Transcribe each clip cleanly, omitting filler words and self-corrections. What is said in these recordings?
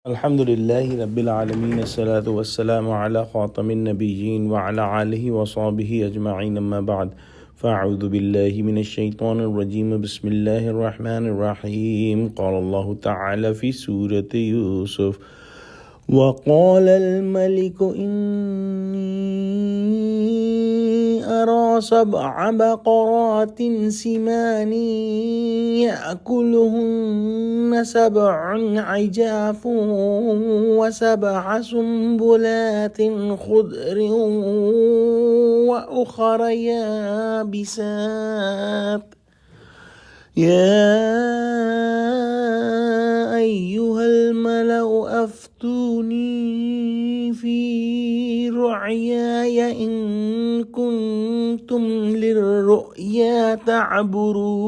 الحمد لله رب العالمين الصلاة والسلام على خاتم النبيين وعلى آله وصحبه أجمعين أما بعد فأعوذ بالله من الشيطان الرجيم بسم الله الرحمن الرحيم قال الله تعالى في سورة يوسف وقال الملك إني أرى 7 بقرات سمان يأكلهن 7 عجاف و7 سنبلات خضر وأخر يابسات يا أيها الملأ أفتوني في رعياي إن كنتم للرؤيا تعبرون.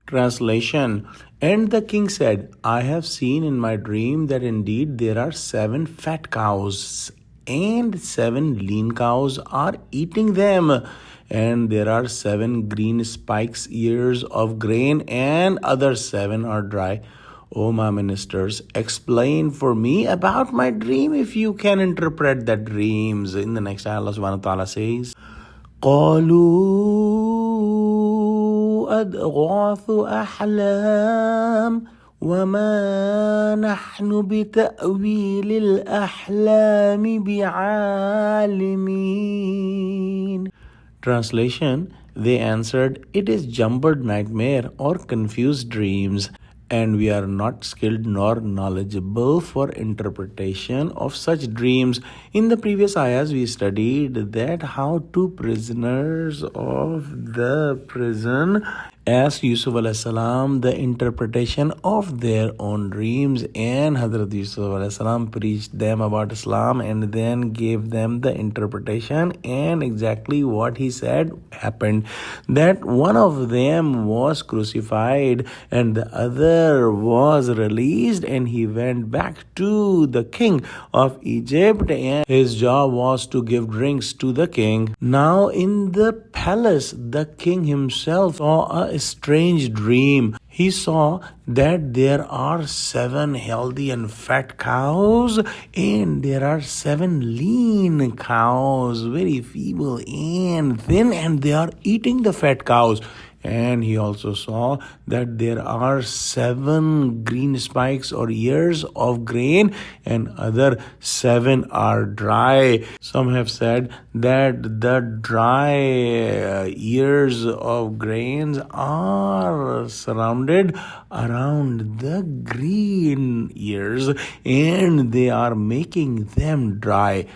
Translation. And the king said, I have seen in my dream that indeed there are 7 fat cows and 7 lean cows are eating them. And there are 7 green spikes ears of grain and other 7 are dry. O my ministers, explain for me about my dream if you can interpret the dreams. In the next ayah, Allah subhanahu wa ta'ala says, قَالُوا أَضْغَاثُ أَحْلَامٍ وَمَا نَحْنُ بِتَأْوِيلِ الْأَحْلَامِ بِعَالِمِينَ. Translation. They answered, it is jumbled nightmare or confused dreams, and we are not skilled nor knowledgeable for interpretation of such dreams. In the previous ayahs, we studied that how 2 prisoners of the prison asked Yusuf alayhi salam the interpretation of their own dreams, and Hazrat Yusuf alayhi salam preached them about Islam and then gave them the interpretation, and exactly what he said happened, that one of them was crucified and the other was released, and he went back to the king of Egypt and his job was to give drinks to the king. Now in the palace, the king himself saw a strange dream. He saw that there are 7 healthy and fat cows and there are 7 lean cows, very feeble and thin, and they are eating the fat cows. And he also saw that there are 7 green spikes or ears of grain and other 7 are dry. Some have said that the dry ears of grains are surrounded around the green ears and they are making them dry.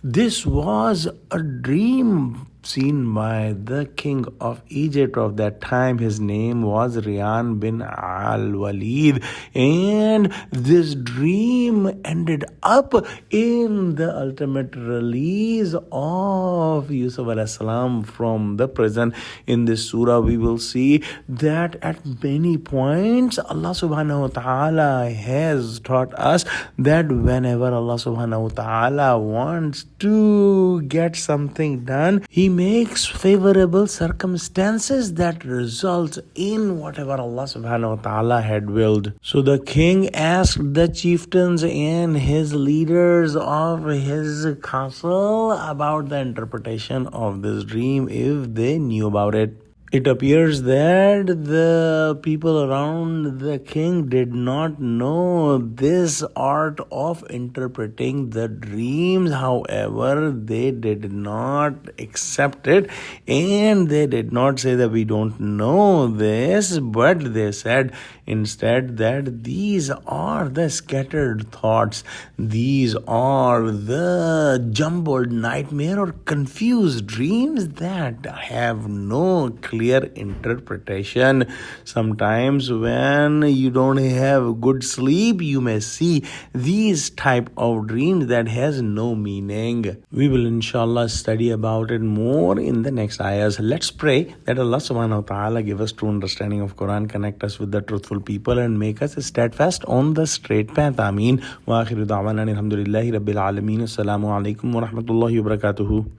This was a dream seen by the king of Egypt of that time. His name was Riyan bin al-Walid, and this dream ended up in the ultimate release of Yusuf alayhi salam from the prison. In this surah we will see that at many points Allah subhanahu wa ta'ala has taught us that whenever Allah subhanahu wa ta'ala wants to get something done, He makes favorable circumstances that result in whatever Allah subhanahu wa ta'ala had willed. So the king asked the chieftains and his leaders of his castle about the interpretation of this dream if they knew about it. It appears that the people around the king did not know this art of interpreting the dreams. However, they did not accept it and they did not say that we don't know this, but they said instead that these are the scattered thoughts. These are the jumbled nightmare or confused dreams that have no clear interpretation. Sometimes when you don't have good sleep, you may see these type of dreams that has no meaning. We will inshallah study about it more in the next ayahs. Let's pray that Allah subhanahu wa ta'ala give us true understanding of Quran, connect us with the truthful people and make us steadfast on the straight path. Ameen. Wa akhiru da'wana alhamdulillahi rabbil alameen. Assalamu alaikum wa rahmatullahi wa barakatuhu.